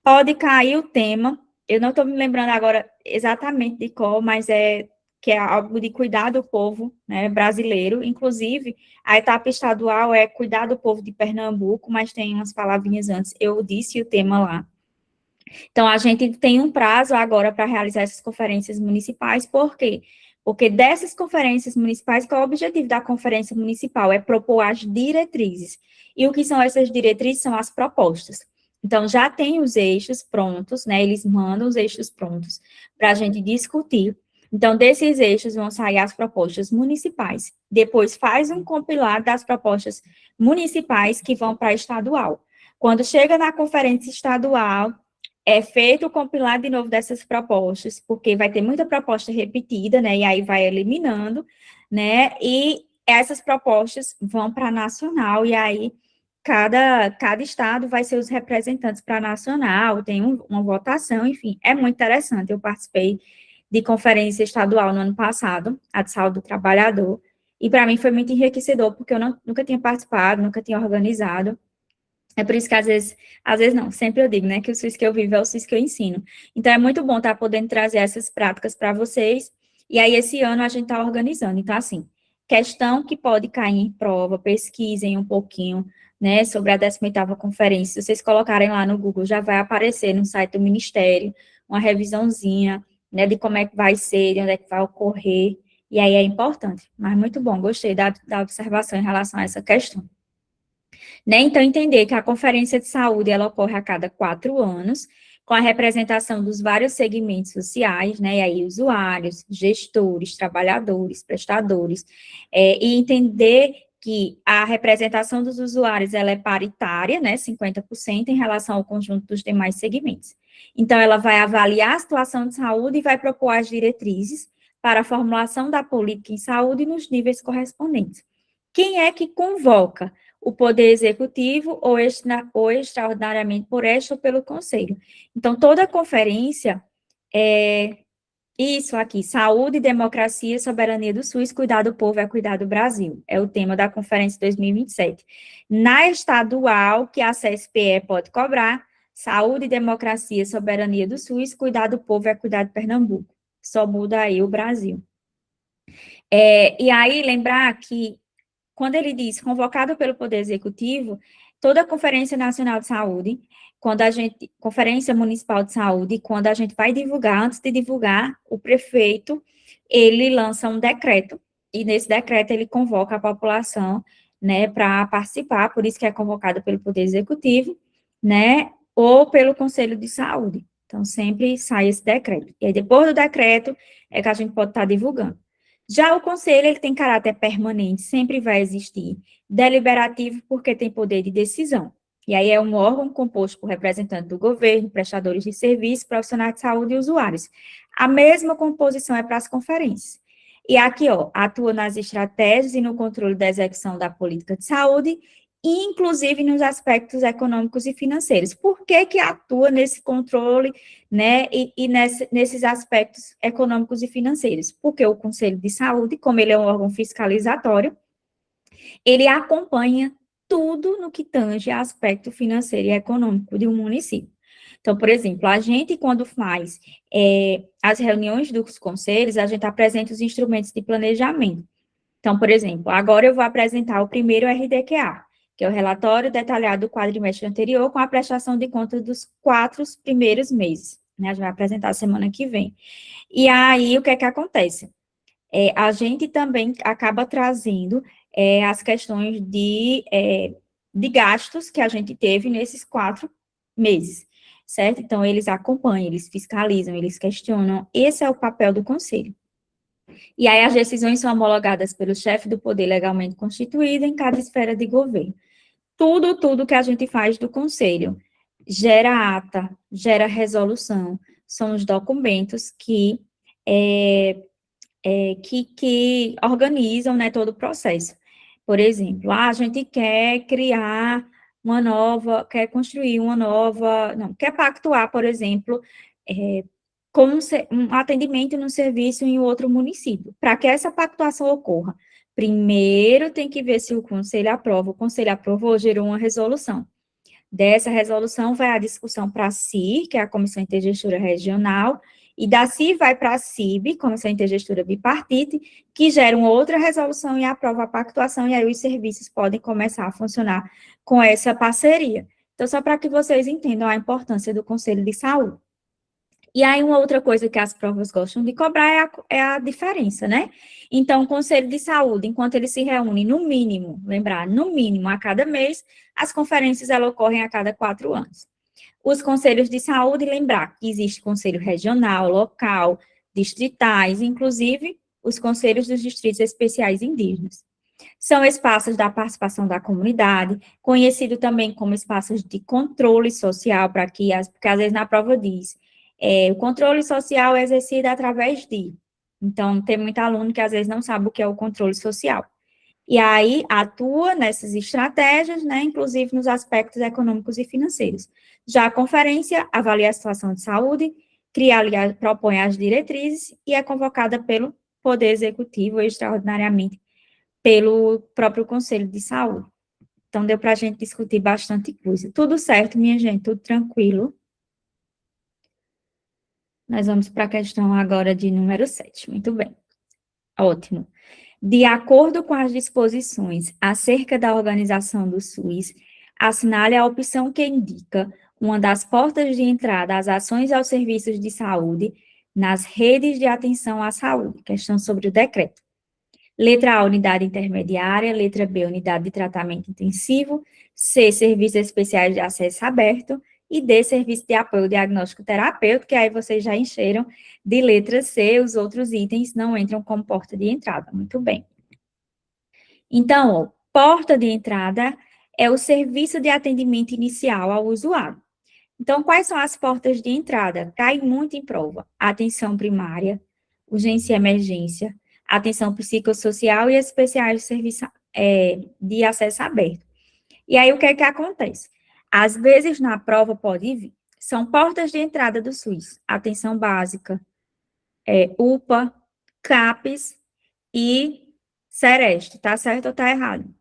Speaker 1: Pode cair o tema, eu não estou me lembrando agora exatamente de qual, mas que é algo de cuidar do povo, né, brasileiro. Inclusive, a etapa estadual é cuidar do povo de Pernambuco, mas tem umas palavrinhas antes. Eu disse o tema lá. Então, a gente tem um prazo agora para realizar essas conferências municipais, por quê? Porque dessas conferências municipais, qual é o objetivo da conferência municipal? É propor as diretrizes. E o que são essas diretrizes? São as propostas. Então, já tem os eixos prontos, né? Eles mandam os eixos prontos para a gente discutir. Então, desses eixos vão sair as propostas municipais. Depois, faz um compilado das propostas municipais que vão para a estadual. Quando chega na conferência estadual, é feito o compilado de novo dessas propostas, porque vai ter muita proposta repetida, né, e aí vai eliminando, né, e essas propostas vão para a nacional, e aí cada estado vai ser os representantes para a nacional, tem uma votação, enfim, é muito interessante. Eu participei de conferência estadual no ano passado, a de saúde do trabalhador, e para mim foi muito enriquecedor, porque eu nunca tinha participado, nunca tinha organizado, É por isso que às vezes não, sempre eu digo, né, que o SUS que eu vivo é o SUS que eu ensino. Então, é muito bom estar podendo trazer essas práticas para vocês, e aí esse ano a gente está organizando. Então, assim, questão que pode cair em prova, pesquisem um pouquinho, né, sobre a 18ª conferência. Se vocês colocarem lá no Google, já vai aparecer no site do Ministério, uma revisãozinha, né, de como é que vai ser, de onde é que vai ocorrer, e aí é importante. Mas muito bom, gostei da observação em relação a essa questão. Né? Então, entender que a Conferência de Saúde, ela ocorre a cada 4 anos, com a representação dos vários segmentos sociais, né, e aí usuários, gestores, trabalhadores, prestadores, e entender que a representação dos usuários, ela é paritária, né, 50% em relação ao conjunto dos demais segmentos. Então, ela vai avaliar a situação de saúde e vai propor as diretrizes para a formulação da política em saúde nos níveis correspondentes. Quem é que convoca? O Poder Executivo ou extraordinariamente por esta ou pelo Conselho. Então, toda conferência é isso aqui, saúde, democracia, soberania do SUS, cuidar do povo é cuidar do Brasil. É o tema da conferência 2027. Na estadual, que a CSPE pode cobrar, saúde, democracia, soberania do SUS, cuidar do povo é cuidar do Pernambuco. Só muda aí o Brasil. E aí, lembrar que quando ele diz convocado pelo Poder Executivo, toda a Conferência Nacional de Saúde, Conferência Municipal de Saúde, quando a gente vai divulgar, antes de divulgar, o prefeito, ele lança um decreto, e nesse decreto ele convoca a população, né, para participar, por isso que é convocado pelo Poder Executivo, né, ou pelo Conselho de Saúde. Então, sempre sai esse decreto. E aí, depois do decreto, é que a gente pode estar divulgando. Já o conselho, ele tem caráter permanente, sempre vai existir. Deliberativo, porque tem poder de decisão. E aí é um órgão composto por representantes do governo, prestadores de serviço, profissionais de saúde e usuários. A mesma composição é para as conferências. E aqui, ó, atua nas estratégias e no controle da execução da política de saúde, inclusive nos aspectos econômicos e financeiros. Por que que atua nesse controle, né, e nesses aspectos econômicos e financeiros? Porque o Conselho de Saúde, como ele é um órgão fiscalizatório, ele acompanha tudo no que tange aspecto financeiro e econômico de um município. Então, por exemplo, a gente, quando faz as reuniões dos conselhos, a gente apresenta os instrumentos de planejamento. Então, por exemplo, agora eu vou apresentar o primeiro RDQA, que é o relatório detalhado do quadrimestre anterior com a prestação de contas dos 4 primeiros meses, né? A gente vai apresentar semana que vem. E aí, o que é que acontece? A gente também acaba trazendo as questões de gastos que a gente teve nesses 4 meses, certo? Então, eles acompanham, eles fiscalizam, eles questionam. Esse é o papel do conselho. E aí as decisões são homologadas pelo chefe do poder legalmente constituído em cada esfera de governo. Tudo que a gente faz do conselho gera ata, gera resolução, são os documentos que organizam, né, todo o processo. Por exemplo, a gente quer criar uma nova, quer construir uma nova, não, quer pactuar, por exemplo, com um atendimento no serviço em outro município. Para que essa pactuação ocorra, primeiro tem que ver se o conselho aprova. O conselho aprovou, gerou uma resolução. Dessa resolução vai a discussão para a CIR, que é a Comissão Intergestora Regional, e da CIR vai para a CIB, Comissão Intergestora Bipartite, que gera uma outra resolução e aprova a pactuação, e aí os serviços podem começar a funcionar com essa parceria. Então, só para que vocês entendam a importância do Conselho de Saúde. E aí, uma outra coisa que as provas gostam de cobrar é a diferença, né? Então, o Conselho de Saúde, enquanto ele se reúne, no mínimo, lembrar, no mínimo, a cada mês, as conferências, elas ocorrem a cada 4 anos. Os conselhos de saúde, lembrar que existe conselho regional, local, distritais, inclusive os conselhos dos distritos especiais indígenas. São espaços da participação da comunidade, conhecido também como espaços de controle social, porque às vezes na prova diz, o controle social é exercido através de. Então, tem muito aluno que às vezes não sabe o que é o controle social. E aí, atua nessas estratégias, né, inclusive nos aspectos econômicos e financeiros. Já a conferência avalia a situação de saúde, propõe as diretrizes e é convocada pelo Poder Executivo, extraordinariamente, pelo próprio Conselho de Saúde. Então, deu para a gente discutir bastante coisa. Tudo certo, minha gente? Tudo tranquilo? Nós vamos para a questão agora de número 7. Muito bem. Ótimo. De acordo com as disposições acerca da organização do SUS, assinale a opção que indica uma das portas de entrada às ações e aos serviços de saúde nas redes de atenção à saúde. Questão sobre o decreto. Letra A, unidade intermediária. Letra B, unidade de tratamento intensivo. C, serviços especiais de acesso aberto. E D, serviço de apoio diagnóstico terapêutico, que aí vocês já encheram de letra C, os outros itens não entram como porta de entrada. Muito bem. Então, ó, porta de entrada é o serviço de atendimento inicial ao usuário. Então, quais são as portas de entrada? Cai muito em prova. Atenção primária, urgência e emergência, atenção psicossocial e especiais de serviço de acesso aberto. E aí, o que é que acontece? Às vezes, na prova, pode vir. São portas de entrada do SUS. Atenção básica, UPA, CAPES e Sereste. Tá certo ou tá errado?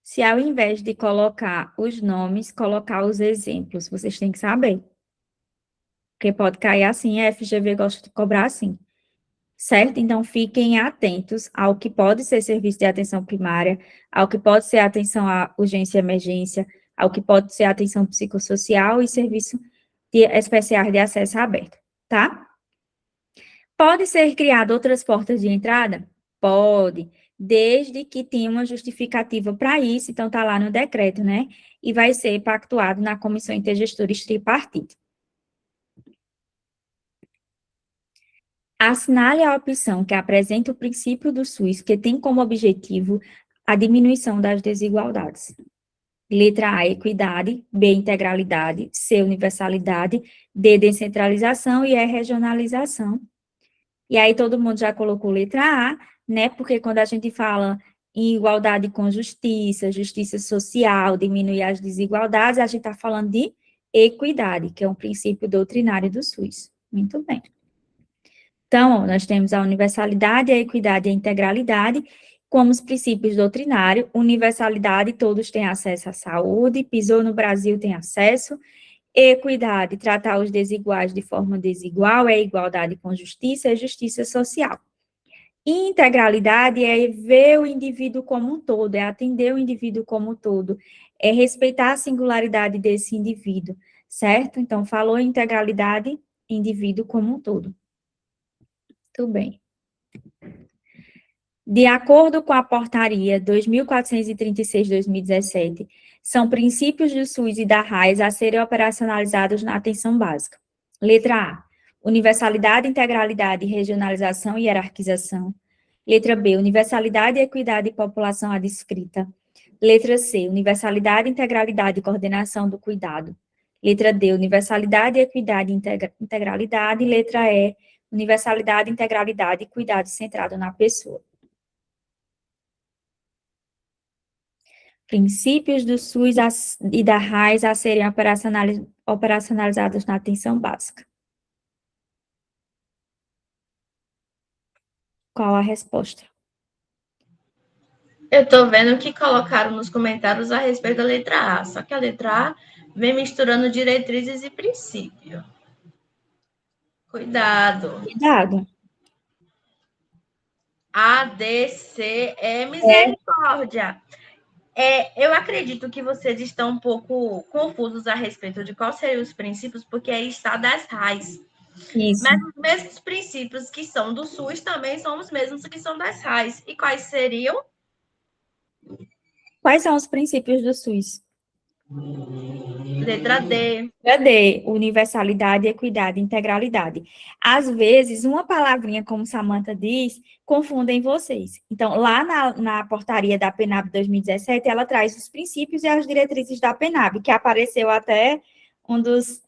Speaker 1: Se ao invés de colocar os nomes, colocar os exemplos, vocês têm que saber. Porque pode cair assim, a FGV gosta de cobrar assim. Certo? Então, fiquem atentos ao que pode ser serviço de atenção primária, ao que pode ser atenção à urgência e emergência, ao que pode ser atenção psicossocial e serviço especiais de acesso aberto, tá? Pode ser criado outras portas de entrada? Pode, desde que tenha uma justificativa para isso, então está lá no decreto, né? E vai ser pactuado na comissão intergestores tripartite. Assinale a opção que apresenta o princípio do SUS, que tem como objetivo a diminuição das desigualdades. Letra A, equidade. B, integralidade. C, universalidade. D, descentralização. E E, regionalização. E aí todo mundo já colocou letra A, né? Porque quando a gente fala em igualdade com justiça, justiça social, diminuir as desigualdades, a gente está falando de equidade, que é um princípio doutrinário do SUS. Muito bem. Então, ó, nós temos a universalidade, a equidade e a integralidade como os princípios doutrinários. Universalidade, todos têm acesso à saúde, pisou no Brasil, tem acesso. Equidade, tratar os desiguais de forma desigual, é igualdade com justiça, é justiça social. Integralidade é ver o indivíduo como um todo, é atender o indivíduo como um todo, é respeitar a singularidade desse indivíduo, certo? Então, falou integralidade, indivíduo como um todo. Tudo bem. De acordo com a portaria 2436/2017, são princípios do SUS e da RAIS a serem operacionalizados na atenção básica. Letra A, universalidade, integralidade, regionalização e hierarquização. Letra B, universalidade, equidade e população adscrita. Letra C, universalidade, integralidade e coordenação do cuidado. Letra D, universalidade, equidade e integralidade. Letra E, universalidade, integralidade e cuidado centrado na pessoa. Princípios do SUS e da RAIS a serem operacionalizados na atenção básica. Qual a resposta?
Speaker 2: Eu estou vendo que colocaram nos comentários a respeito da letra A, só que a letra A vem misturando diretrizes e princípio. Cuidado.
Speaker 1: Cuidado.
Speaker 2: A, D, C, é misericórdia. Eu acredito que vocês estão um pouco confusos a respeito de quais seriam os princípios, porque aí está das RAIS.
Speaker 1: Isso.
Speaker 2: Mas os mesmos princípios que são do SUS também são os mesmos que são das RAIS. E quais seriam?
Speaker 1: Quais são os princípios do SUS?
Speaker 2: Letra D.
Speaker 1: Letra D, universalidade, equidade e integralidade. Às vezes, uma palavrinha, como Samantha diz, confundem vocês. Então, lá na portaria da PNAB 2017, ela traz os princípios e as diretrizes da PNAB, que apareceu até um dos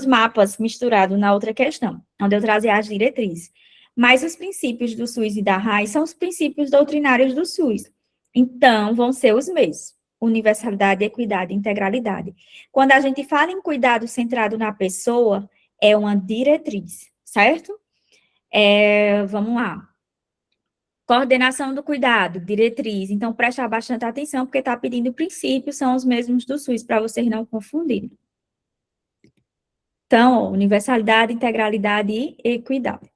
Speaker 1: mapas misturado na outra questão, onde eu trazia as diretrizes. Mas os princípios do SUS e da RAIS são os princípios doutrinários do SUS. Então, vão ser os mesmos. Universalidade, equidade e integralidade. Quando a gente fala em cuidado centrado na pessoa, é uma diretriz, certo? Vamos lá. Coordenação do cuidado, diretriz. Então, prestar bastante atenção, porque está pedindo princípios, são os mesmos do SUS, para vocês não confundirem. Então, ó, universalidade, integralidade e equidade.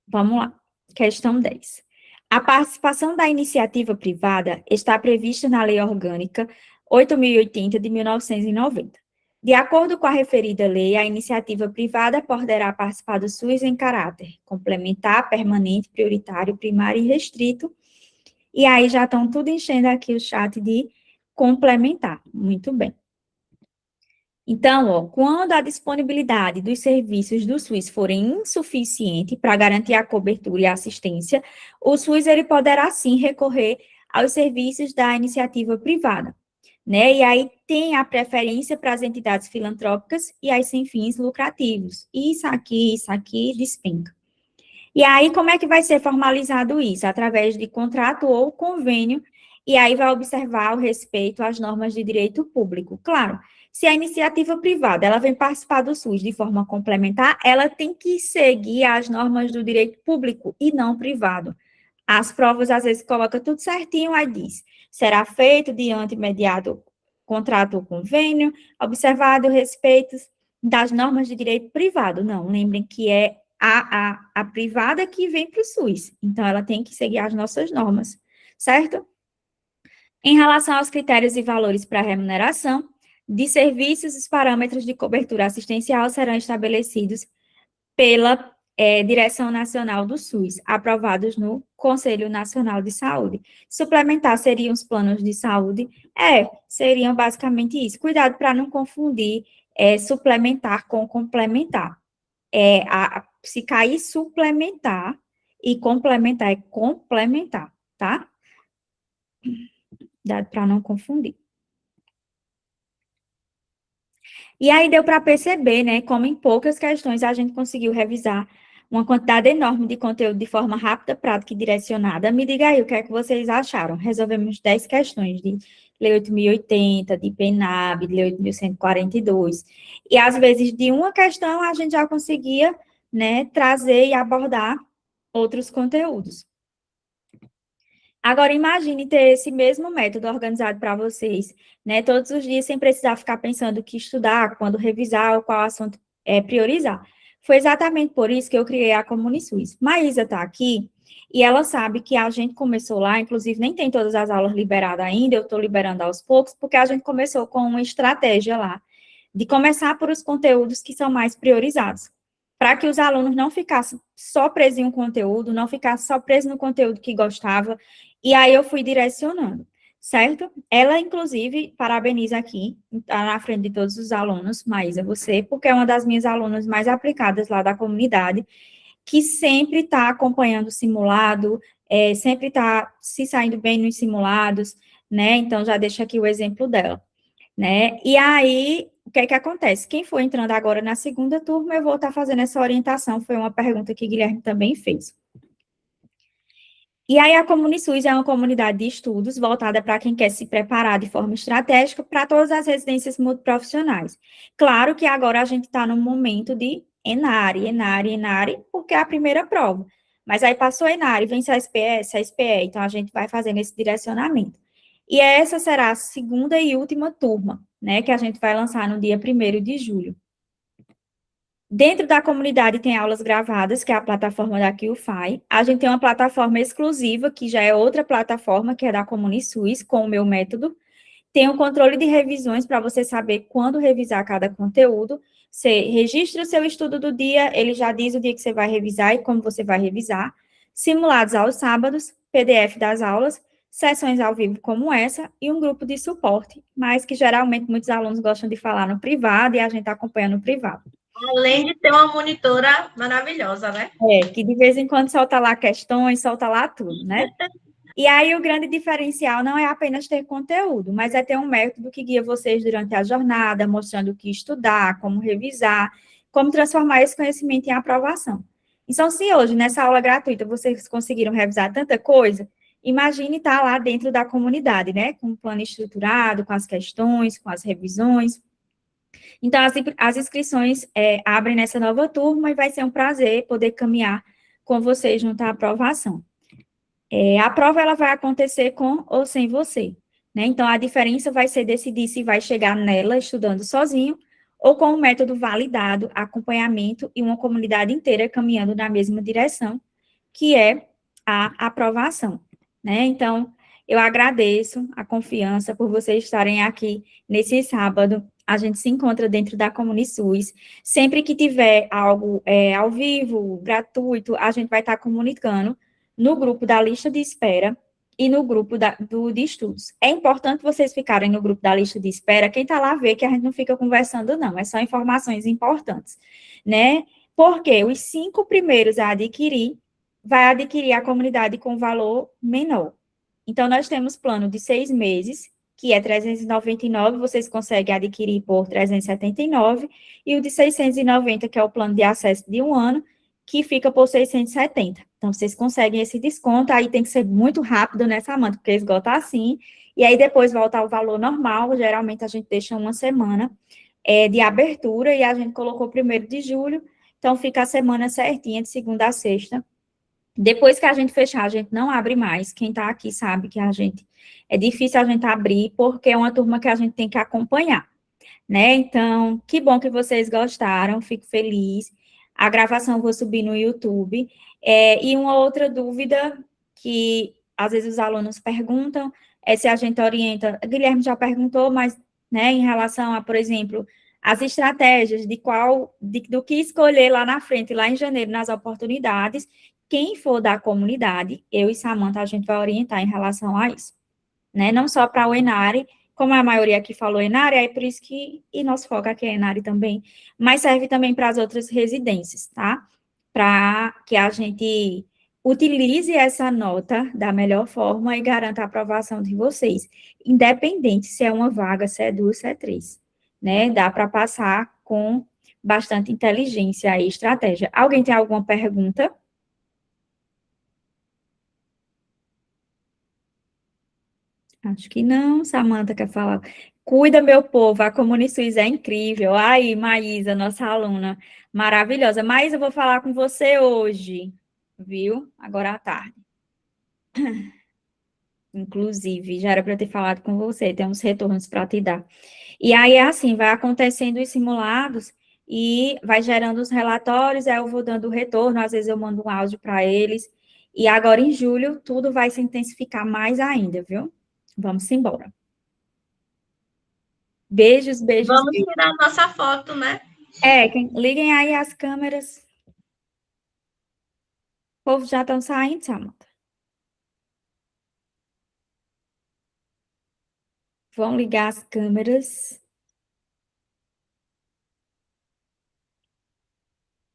Speaker 1: Vamos lá. Questão 10. A participação da iniciativa privada está prevista na Lei Orgânica 8.080 de 1990. De acordo com a referida lei, a iniciativa privada poderá participar do SUS em caráter complementar, permanente, prioritário, primário e restrito. E aí já estão tudo enchendo aqui o chat de complementar. Muito bem. Então, ó, quando a disponibilidade dos serviços do SUS forem insuficiente para garantir a cobertura e a assistência, o SUS ele poderá sim recorrer aos serviços da iniciativa privada, né? E aí tem a preferência para as entidades filantrópicas e as sem fins lucrativos. Isso aqui despenca. E aí, como é que vai ser formalizado isso? Através de contrato ou convênio, e aí vai observar o respeito às normas de direito público. Claro, se a iniciativa privada, ela vem participar do SUS de forma complementar, ela tem que seguir as normas do direito público e não privado. As provas, às vezes, coloca tudo certinho, aí diz, será feito diante mediado contrato ou convênio, observado o respeito das normas de direito privado. Não, lembrem que é a privada que vem para o SUS. Então, ela tem que seguir as nossas normas, certo? Em relação aos critérios e valores para remuneração de serviços, os parâmetros de cobertura assistencial serão estabelecidos pela Direção Nacional do SUS, aprovados no Conselho Nacional de Saúde. Suplementar seriam os planos de saúde? Seriam basicamente isso. Cuidado para não confundir suplementar com complementar. Se cair suplementar e complementar é complementar, tá? Dá para não confundir. E aí deu para perceber, né, como em poucas questões a gente conseguiu revisar uma quantidade enorme de conteúdo de forma rápida, prática e direcionada. Me diga aí o que é que vocês acharam. Resolvemos 10 questões de Lei 8.080, de PENAB, de Lei 8.142. E às vezes de uma questão a gente já conseguia, né, trazer e abordar outros conteúdos. Agora, imagine ter esse mesmo método organizado para vocês, né, todos os dias, sem precisar ficar pensando o que estudar, quando revisar, ou qual assunto priorizar. Foi exatamente por isso que eu criei a ComuniSUS. Maísa está aqui, e ela sabe que a gente começou lá, inclusive nem tem todas as aulas liberadas ainda, eu estou liberando aos poucos, porque a gente começou com uma estratégia lá, de começar por os conteúdos que são mais priorizados, para que os alunos não ficassem só presos em um conteúdo, não ficassem só presos no conteúdo que gostava, e aí eu fui direcionando, certo? Ela, inclusive, parabeniza aqui, está na frente de todos os alunos, Maísa, você, porque é uma das minhas alunas mais aplicadas lá da comunidade, que sempre está acompanhando o simulado, sempre está se saindo bem nos simulados, né? Então, já deixo aqui o exemplo dela, né? E aí, o que é que acontece? Quem for entrando agora na segunda turma, eu vou estar fazendo essa orientação, foi uma pergunta que Guilherme também fez. E aí, a ComuniSUS é uma comunidade de estudos voltada para quem quer se preparar de forma estratégica para todas as residências multiprofissionais. Claro que agora a gente está num momento de ENARE, porque é a primeira prova. Mas aí passou ENARE, vem CSPE, CSPE, então a gente vai fazendo esse direcionamento. E essa será a segunda e última turma, né, que a gente vai lançar no dia 1º de julho. Dentro da comunidade tem aulas gravadas, que é a plataforma da QFI. A gente tem uma plataforma exclusiva, que já é outra plataforma, que é da ComuniSUS, com o meu método. Tem um controle de revisões para você saber quando revisar cada conteúdo. Você registra o seu estudo do dia, ele já diz o dia que você vai revisar e como você vai revisar. Simulados aos sábados, PDF das aulas, sessões ao vivo como essa e um grupo de suporte, mas que geralmente muitos alunos gostam de falar no privado e a gente acompanha no privado.
Speaker 2: Além de ter uma monitora maravilhosa, né?
Speaker 1: Que de vez em quando solta lá questões, solta lá tudo, né? E aí o grande diferencial não é apenas ter conteúdo, mas é ter um método que guia vocês durante a jornada, mostrando o que estudar, como revisar, como transformar esse conhecimento em aprovação. Então, se hoje, nessa aula gratuita, vocês conseguiram revisar tanta coisa, imagine estar lá dentro da comunidade, né? Com um plano estruturado, com as questões, com as revisões. Então, as inscrições abrem nessa nova turma e vai ser um prazer poder caminhar com vocês junto à aprovação. A prova ela vai acontecer com ou sem você, né? Então, a diferença vai ser decidir se vai chegar nela estudando sozinho ou com um método validado, acompanhamento e uma comunidade inteira caminhando na mesma direção, que é a aprovação, né? Então, eu agradeço a confiança por vocês estarem aqui nesse sábado. A gente se encontra dentro da ComuniSUS. Sempre que tiver algo ao vivo, gratuito, a gente vai estar comunicando no grupo da lista de espera e no grupo de estudos. É importante vocês ficarem no grupo da lista de espera. Quem está lá vê que a gente não fica conversando, não. É só informações importantes, né? Porque os 5 primeiros a adquirir vai adquirir a comunidade com valor menor. Então, nós temos plano de 6 meses, que é 399, vocês conseguem adquirir por 379, e o de 690, que é o plano de acesso de um ano, que fica por 670. Então, vocês conseguem esse desconto, aí tem que ser muito rápido, né, Samanta, porque esgota assim, e aí depois volta ao valor normal, geralmente a gente deixa uma semana de abertura, e a gente colocou 1º de julho, então fica a semana certinha, de segunda a sexta. Depois que a gente fechar, a gente não abre mais. Quem está aqui sabe que é difícil a gente abrir, porque é uma turma que a gente tem que acompanhar, né? Então, que bom que vocês gostaram, fico feliz. A gravação eu vou subir no YouTube. E uma outra dúvida que às vezes os alunos perguntam é se a gente orienta. Guilherme já perguntou, mas, né, em relação a, por exemplo, as estratégias do que escolher lá na frente, lá em janeiro, nas oportunidades. Quem for da comunidade, eu e Samanta, a gente vai orientar em relação a isso, né? Não só para o Enare, como a maioria aqui falou Enare, é por isso que, e nosso foco aqui é Enare também, mas serve também para as outras residências, tá? Para que a gente utilize essa nota da melhor forma e garanta a aprovação de vocês, independente se é uma vaga, se é duas, se é três, né? Dá para passar com bastante inteligência e estratégia. Alguém tem alguma pergunta? Acho que não, Samanta quer falar. Cuida, meu povo, a ComuniSUS é incrível. Aí, Maísa, nossa aluna maravilhosa. Mas eu vou falar com você hoje, viu? Agora à tarde. Inclusive, já era para eu ter falado com você, tem uns retornos para te dar. E aí é assim, vai acontecendo os simulados e vai gerando os relatórios, aí eu vou dando o retorno, às vezes eu mando um áudio para eles. E agora em julho tudo vai se intensificar mais ainda, viu? Vamos embora. Beijos, beijos,
Speaker 2: Vamos
Speaker 1: beijos.
Speaker 2: tirar nossa foto, né?
Speaker 1: Liguem aí as câmeras. O povo já estão saindo, Samanta. Vão ligar as câmeras.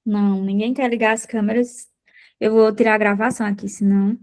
Speaker 1: Não, ninguém quer ligar as câmeras. Eu vou tirar a gravação aqui, senão.